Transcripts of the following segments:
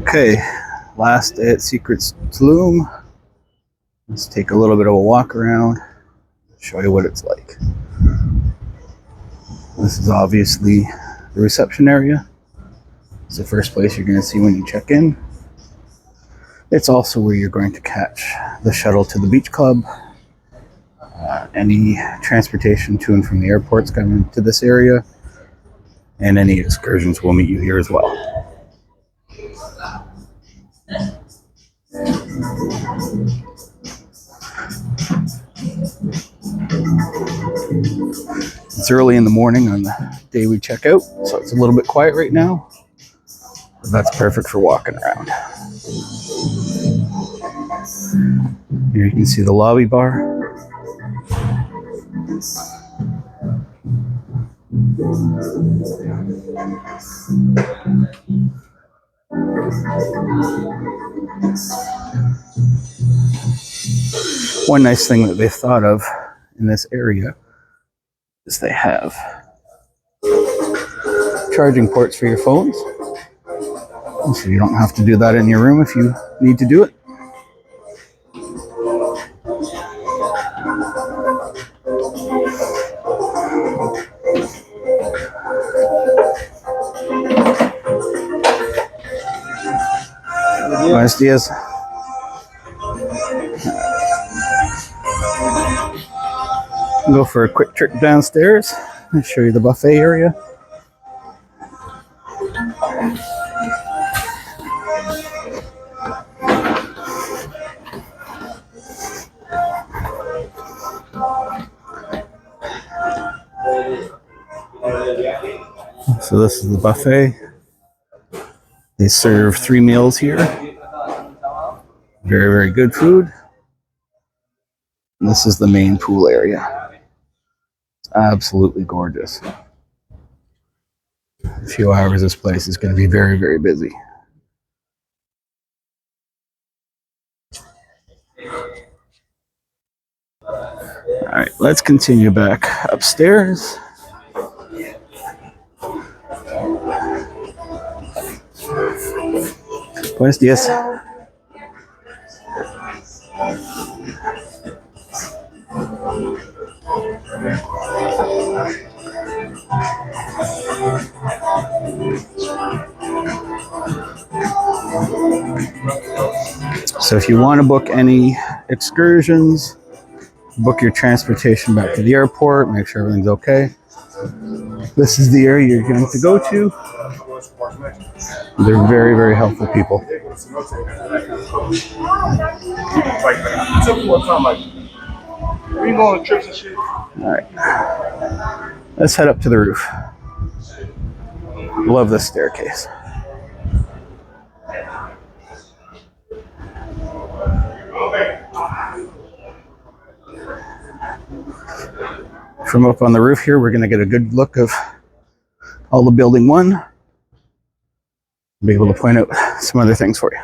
Okay, last day at Secrets Tulum. Let's take a little bit of a walk around, show you what it's like. This is obviously the reception area. It's the first place you're going to see when you check in. It's also where you're going to catch the shuttle to the beach club. Any transportation to and from the airport's coming to this area, and any excursions will meet you here as well. It's early in the morning on the day we check out, so it's a little bit quiet right now, but that's perfect for walking around. Here you can see the lobby bar. One nice thing that they've thought of in this area is they have charging ports for your phones, so you don't have to do that in your room if you need to do it. Buenos dias. Go for a quick trip downstairs and show you the buffet area. So this is the buffet. They serve 3 meals here. Very, very good food. And this is the main pool area. It's absolutely gorgeous. In a few hours, this place is going to be very, very busy. All right, let's continue back upstairs. Buenos dias. So if you want to book any excursions, book your transportation back to the airport, make sure everything's okay. This is the area you're going to go to. They're very, very helpful people. All right, let's head up to the roof. Love this staircase. From up on the roof here, we're going to get a good look of all the building 1. Be able to point out some other things for you.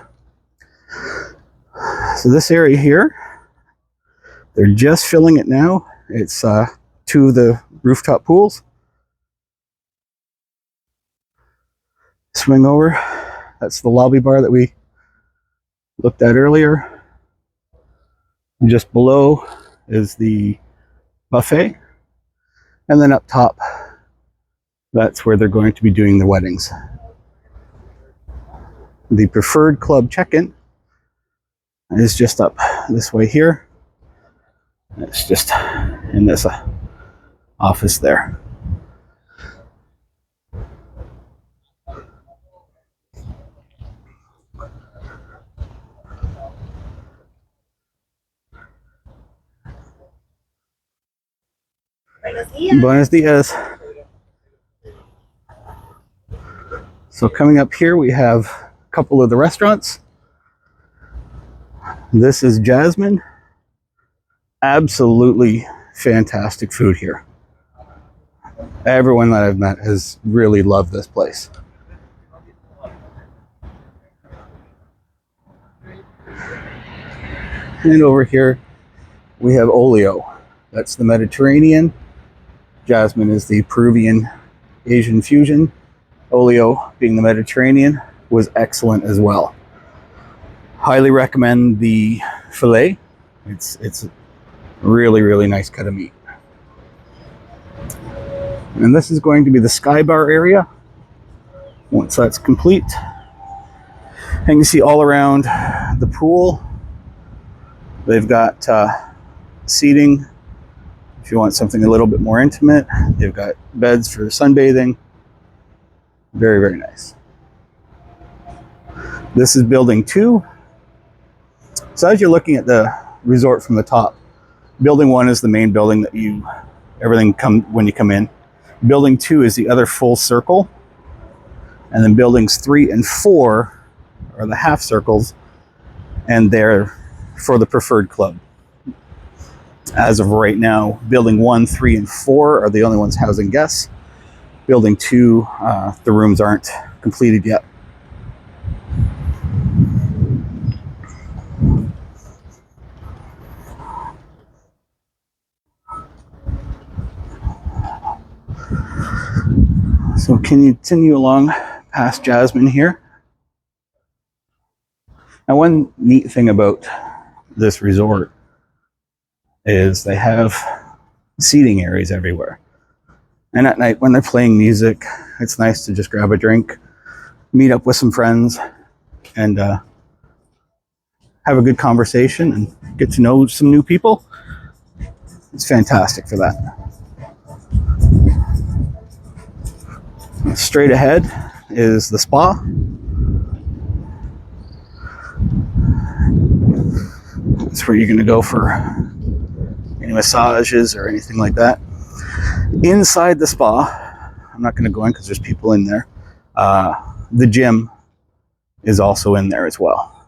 So this area here, they're just filling it now. It's 2 of the rooftop pools. Swing over. That's the lobby bar that we looked at earlier. And just below is the buffet. And then up top, that's where they're going to be doing the weddings. The preferred club check-in is just up this way here. It's just in this office there. Buenos dias. So coming up here, we have a couple of the restaurants. This is Jasmine. Absolutely fantastic food here. Everyone that I've met has really loved this place. And over here, we have Olio. That's the Mediterranean. Jasmine is the Peruvian Asian fusion. Olio being the Mediterranean. was excellent as well. Highly recommend the filet. It's really, really nice cut of meat. And this is going to be the Sky Bar area once that's complete. And you see all around the pool, they've got seating if you want something a little bit more intimate. They've got beds for sunbathing. Very, very nice. This is building 2. So as you're looking at the resort from the top, building 1 is the main building that everything when you come in. Building 2 is the other full circle. And then buildings 3 and 4 are the half circles, and they're for the preferred club. As of right now, building 1, 3, and 4 are the only ones housing guests. Building 2, the rooms aren't completed yet. So can you continue along past Jasmine here? Now, one neat thing about this resort is they have seating areas everywhere. And at night when they're playing music, it's nice to just grab a drink, meet up with some friends, and have a good conversation and get to know some new people. It's fantastic for that. Straight ahead is the spa. That's where you're going to go for any massages or anything like that. Inside the spa, I'm not going to go in because there's people in there. The gym is also in there as well.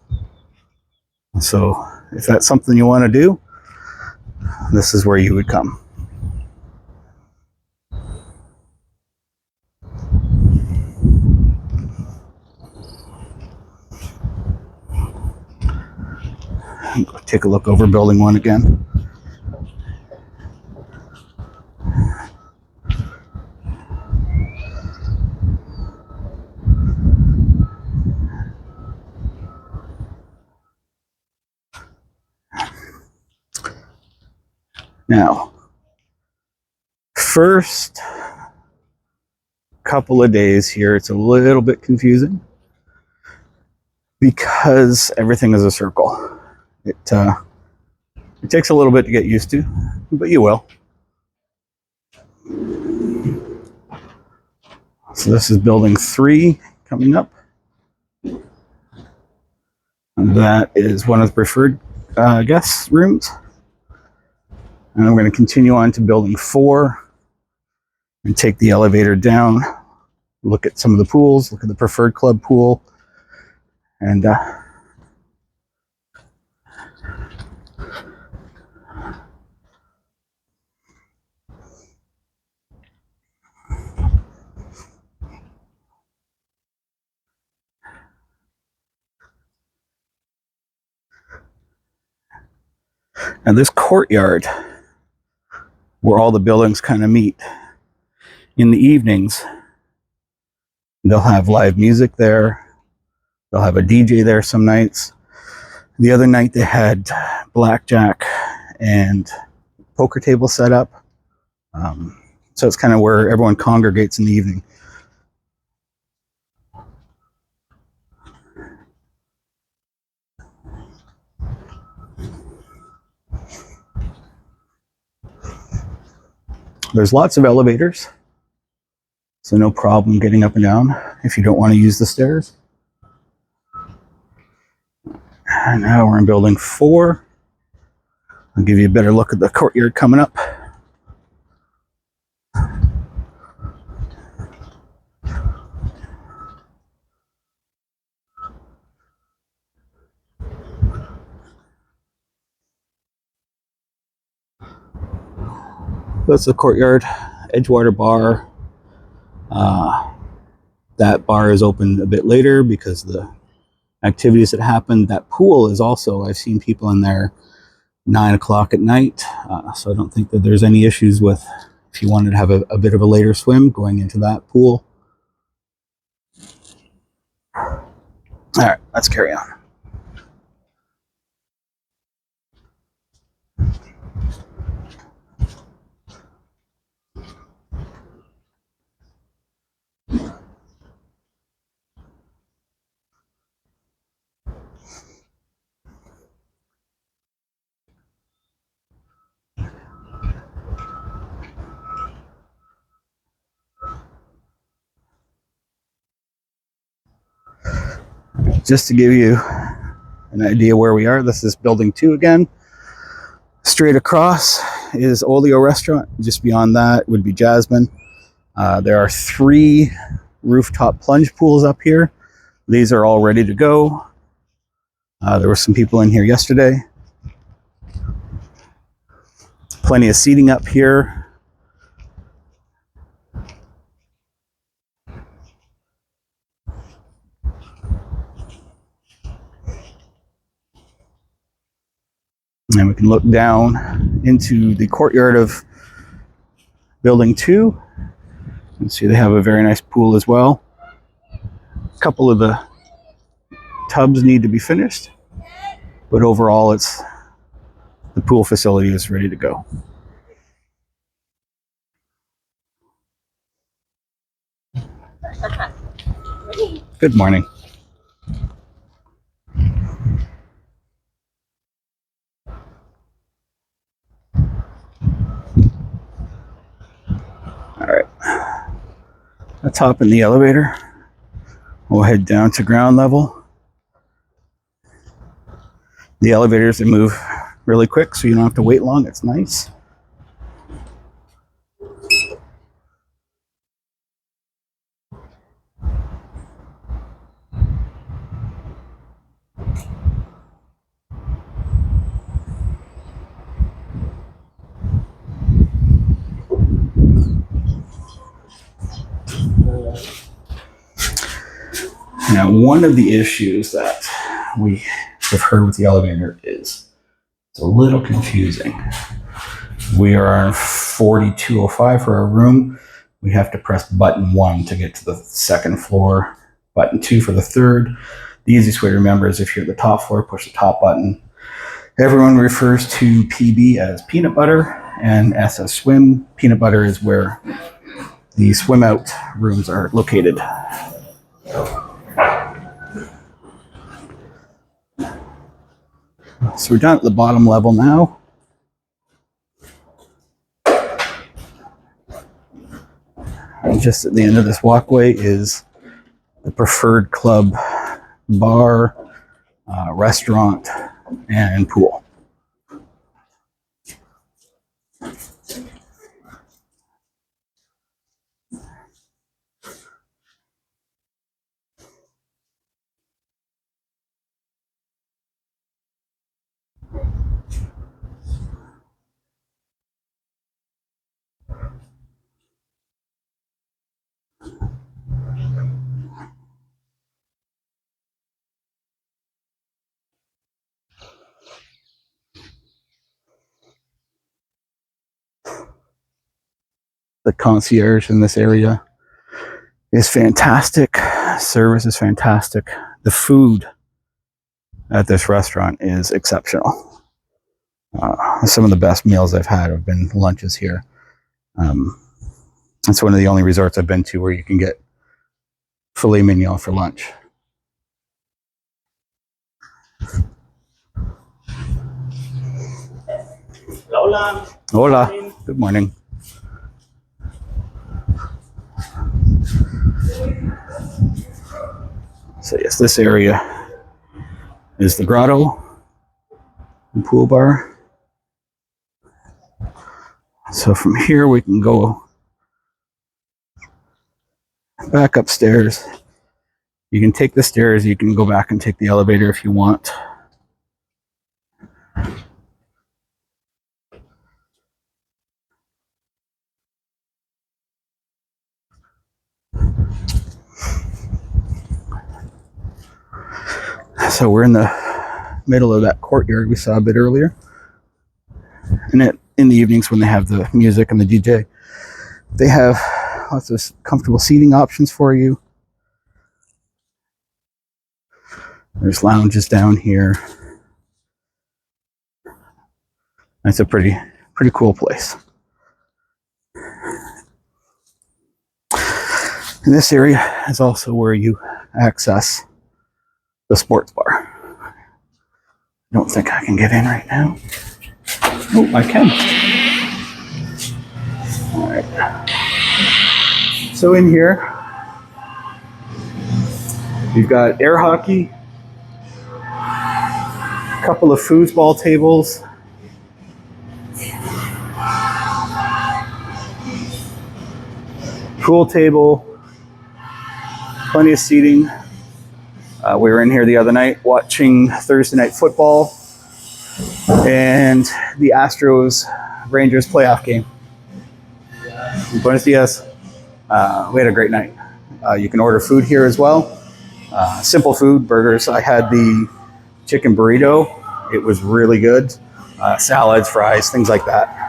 So if that's something you want to do, this is where you would come. Take a look over building 1 again. Now, first couple of days here, it's a little bit confusing because everything is a circle. It takes a little bit to get used to, but you will. So this is building 3 coming up. And that is one of the preferred guest rooms. And I'm going to continue on to building 4 and take the elevator down, look at some of the pools, look at the preferred club pool, and and this courtyard where all the buildings kind of meet in the evenings, they'll have live music there. They'll have a DJ there some nights. The other night they had blackjack and poker table set up. So it's kind of where everyone congregates in the evening. There's lots of elevators, so no problem getting up and down if you don't want to use the stairs. And now we're in building 4. I'll give you a better look at the courtyard coming up. That's the courtyard, Edgewater Bar. That bar is open a bit later because the activities that happened. That pool is also, I've seen people in there 9 o'clock at night. So I don't think that there's any issues with if you wanted to have a bit of a later swim going into that pool. let's carry on. Just to give you an idea where we are, this is building 2 again. Straight across is Olio Restaurant. Just beyond that would be Jasmine. There are 3 rooftop plunge pools up here. These are all ready to go. There were some people in here yesterday. Plenty of seating up here. And we can look down into the courtyard of building 2. And see they have a very nice pool as well. A couple of the tubs need to be finished, but overall the pool facility is ready to go. Good morning. All right, let's hop in the elevator. We'll head down to ground level. The elevators, they move really quick, so you don't have to wait long. It's nice. Now, one of the issues that we have heard with the elevator is it's a little confusing. We are on 4205 for our room. We have to press button 1 to get to the 2nd floor, button 2 for the 3rd. The easiest way to remember is if you're at the top floor, push the top button. Everyone refers to PB as peanut butter and S as swim. Peanut butter is where the swim out rooms are located. So we're down at the bottom level now. And just at the end of this walkway is the Preferred Club bar, restaurant, and pool. The concierge in this area is fantastic. Service is fantastic. The food at this restaurant is exceptional. Some of the best meals I've had have been lunches here. It's one of the only resorts I've been to where you can get filet mignon for lunch. Hola. Hola. Good morning. So yes, this area is the grotto and pool bar. So from here we can go back upstairs. You can take the stairs, you can go back and take the elevator if you want. So we're in the middle of that courtyard we saw a bit earlier. And in the evenings when they have the music and the DJ, they have lots of comfortable seating options for you. There's lounges down here. It's a pretty cool place. And this area is also where you access the sports bar. I don't think I can get in right now. Oh, I can. All right. So in here, you've got air hockey, a couple of foosball tables, pool table, plenty of seating. We were in here the other night watching Thursday night football and the Astros Rangers playoff game. Buenos dias. We had a great night. You can order food here as well. Simple food, burgers. I had the chicken burrito. It was really good. Salads, fries, things like that.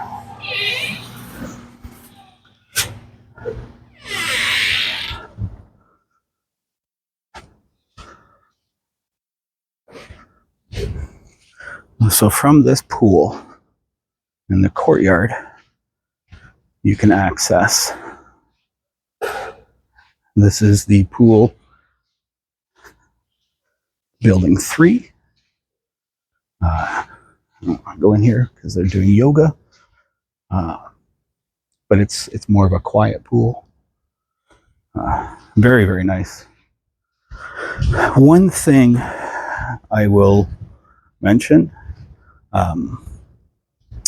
So from this pool in the courtyard, you can access. This is the pool, building 3. I don't want to go in here because they're doing yoga, but it's more of a quiet pool. Very, very nice. One thing I will mention,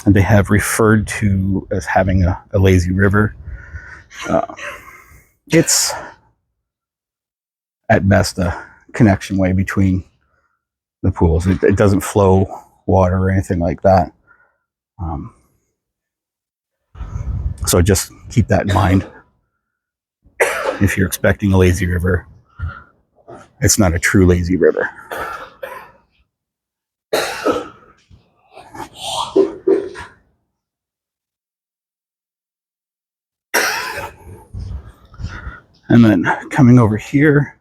they have referred to as having a lazy river. It's at best a connection way between the pools. It doesn't flow water or anything like that. So just keep that in mind. If you're expecting a lazy river, it's not a true lazy river. And then coming over here,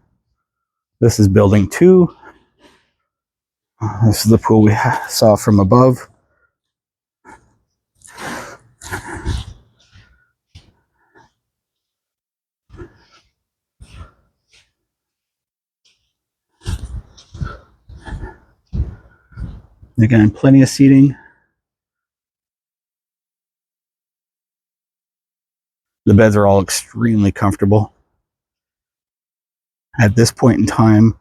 this is building 2. This is the pool we saw from above. Again, plenty of seating. The beds are all extremely comfortable. At this point in time,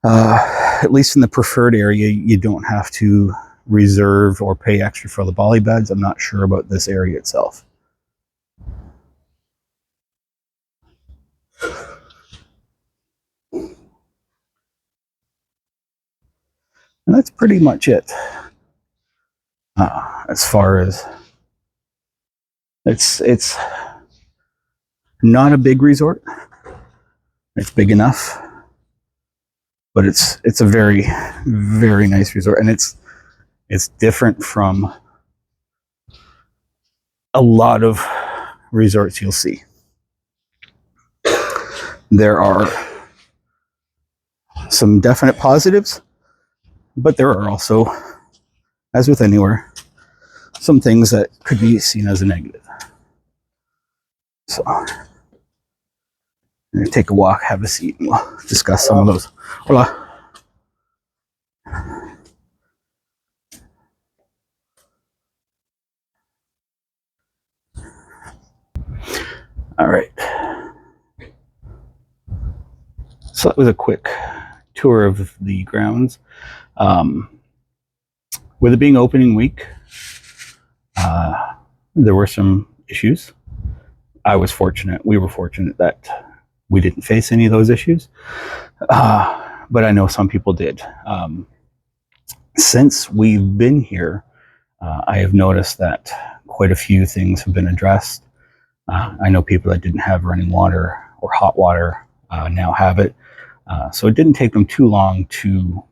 at least in the preferred area, you don't have to reserve or pay extra for the volley beds. I'm not sure about this area itself. And that's pretty much it. As far as it's not a big resort. It's big enough, but it's a very, very nice resort, and it's different from a lot of resorts you'll see. There are some definite positives, but there are also, as with anywhere, some things that could be seen as a negative. So I'm going to take a walk, have a seat, and we'll discuss some of those. Hola. All right. So that was a quick tour of the grounds. With it being opening week, there were some issues. I was fortunate. We were fortunate that we didn't face any of those issues. But I know some people did. Since we've been here, I have noticed that quite a few things have been addressed. I know people that didn't have running water or hot water now have it. So it didn't take them too long to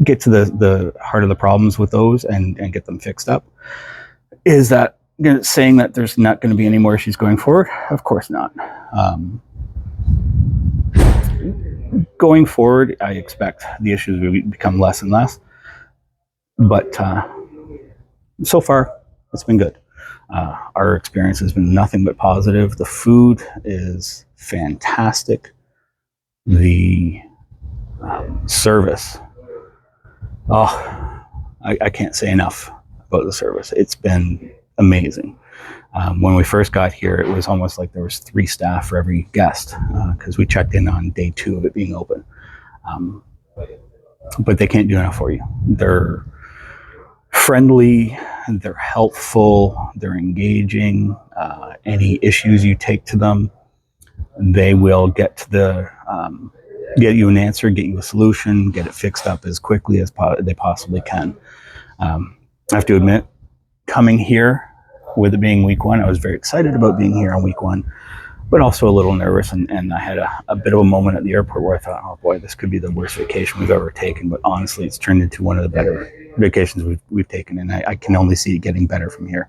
get to the heart of the problems with those and get them fixed up. Is that saying that there's not going to be any more issues going forward? Of course not. going forward, I expect the issues will become less and less. But so far, it's been good. Our experience has been nothing but positive. The food is fantastic. The service, oh, I can't say enough about the service. It's been amazing. When we first got here, it was almost like there was 3 staff for every guest because we checked in on day 2 of it being open. But they can't do enough for you. They're friendly, they're helpful, they're engaging. Any issues you take to them, they will get you an answer, get you a solution, get it fixed up as quickly as they possibly can. I have to admit, coming here, with it being week 1, I was very excited about being here on week 1, but also a little nervous. And I had a bit of a moment at the airport where I thought, oh boy, this could be the worst vacation we've ever taken. But honestly, it's turned into one of the better vacations we've taken, and I can only see it getting better from here.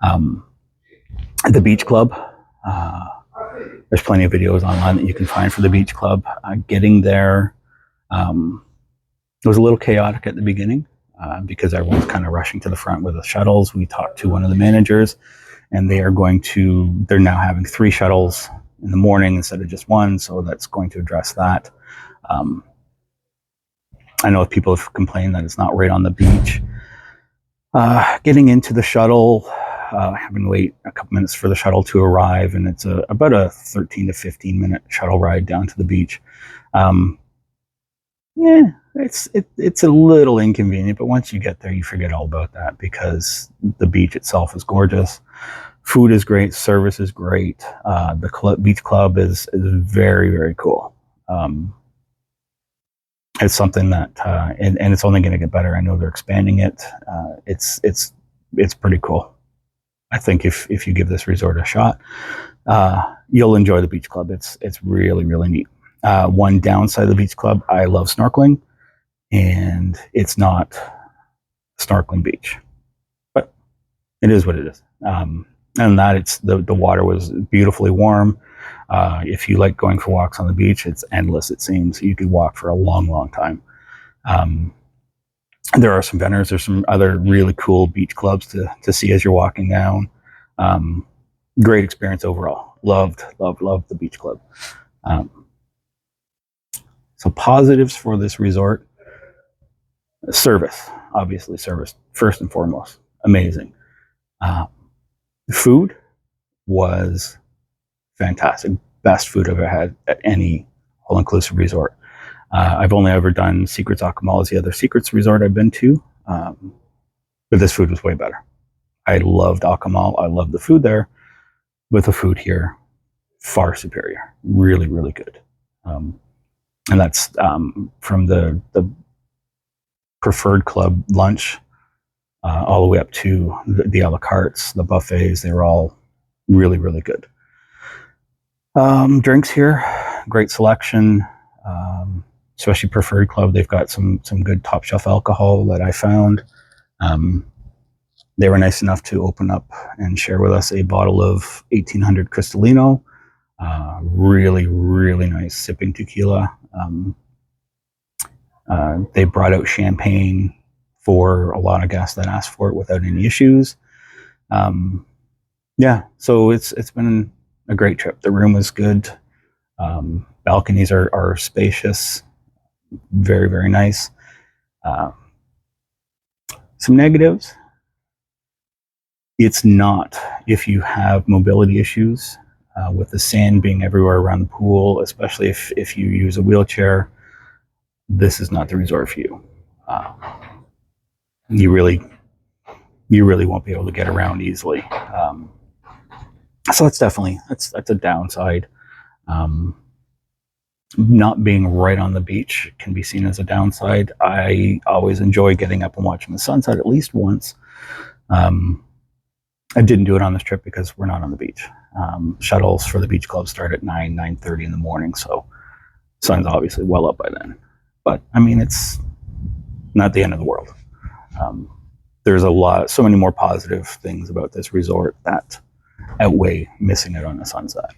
The beach club, there's plenty of videos online that you can find for the beach club. Getting there, it was a little chaotic at the beginning because everyone's kind of rushing to the front with the shuttles. We talked to one of the managers, and they're now having 3 shuttles in the morning instead of just 1, so that's going to address that. I know people have complained that it's not right on the beach. Getting into the shuttle, having to wait a couple minutes for the shuttle to arrive, and it's about a 13 to 15 minute shuttle ride down to the beach. It's a little inconvenient, but once you get there, you forget all about that because the beach itself is gorgeous. Food is great, service is great. The beach club is very, very cool. It's something that, and it's only going to get better. I know they're expanding it. It's pretty cool. I think if you give this resort a shot, you'll enjoy the beach club. It's really, really neat. One downside of the beach club, I love snorkeling, and it's not a snorkeling beach, but it is what it is. And that it's the water was beautifully warm. If you like going for walks on the beach, it's endless. It seems you could walk for a long, long time. There are some vendors. There's some other really cool beach clubs to see as you're walking down. Great experience overall. Loved the beach club. So positives for this resort: service, obviously service first and foremost, amazing. Food was fantastic. Best food I've ever had at any all-inclusive resort. I've only ever done Secrets Akumal as the other Secrets resort I've been to, but this food was way better. I loved Akumal. I loved the food there, but the food here, far superior. Really, really good. And that's from the preferred club lunch all the way up to the a la cartes, the buffets. They were all really, really good. Drinks here, great selection, especially preferred club. They've got some good top shelf alcohol that I found. They were nice enough to open up and share with us a bottle of 1800 Cristalino. Really, really nice sipping tequila. They brought out champagne for a lot of guests that asked for it without any issues. So it's been a great trip. The room was good. Balconies are spacious, very, very nice. Some negatives: it's not, if you have mobility issues, with the sand being everywhere around the pool, especially if you use a wheelchair, this is not the resort for you. You really won't be able to get around easily. So that's a downside. Not being right on the beach can be seen as a downside. I always enjoy getting up and watching the sunset at least once. I didn't do it on this trip because we're not on the beach. Shuttles for the beach club start at 9:30 in the morning, so sun's obviously well up by then. But I mean, it's not the end of the world. There's so many more positive things about this resort that outweigh missing it on the sunset.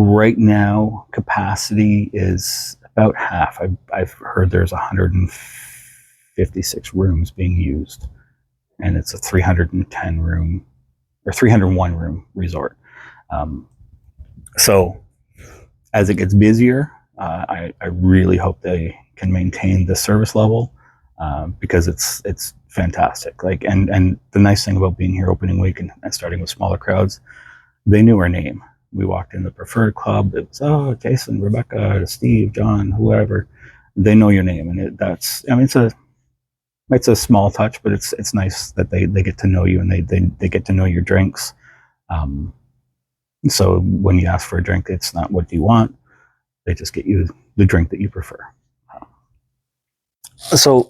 Right now, capacity is about half. I've heard there's 156 rooms being used, and it's a 310 room or 301 room resort. So as it gets busier, I really hope they can maintain the service level, because it's fantastic. Like, and the nice thing about being here opening week and starting with smaller crowds, they knew our name. We walked in the preferred club. It was, oh, Jason, Rebecca, Steve, John, whoever. They know your name, and I mean, it's a small touch, but it's nice that they get to know you, and they get to know your drinks. Um, so when you ask for a drink, it's not what do you want. They just get you the drink that you prefer. So,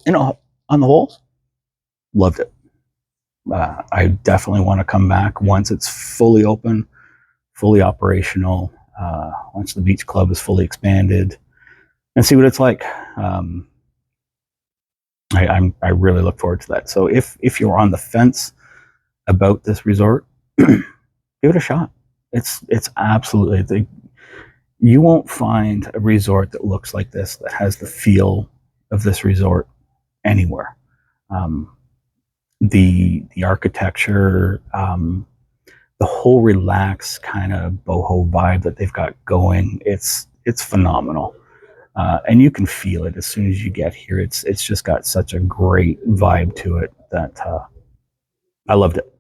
on the whole, loved it. I definitely want to come back once it's fully open, fully operational, once the beach club is fully expanded, and see what it's like. I really look forward to that. So if you're on the fence about this resort, give it a shot. It's absolutely, you won't find a resort that looks like this, that has the feel of this resort anywhere. The architecture, the whole relaxed kind of boho vibe that they've got going, it's phenomenal. And you can feel it as soon as you get here. It's just got such a great vibe to it that I loved it.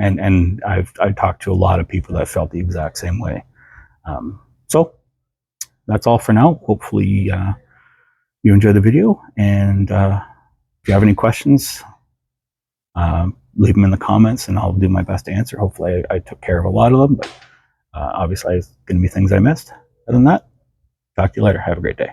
And I've talked to a lot of people that felt the exact same way. So that's all for now. Hopefully you enjoy the video, and if you have any questions, leave them in the comments, and I'll do my best to answer. Hopefully I took care of a lot of them, but obviously there's going to be things I missed. Other than that, talk to you later. Have a great day.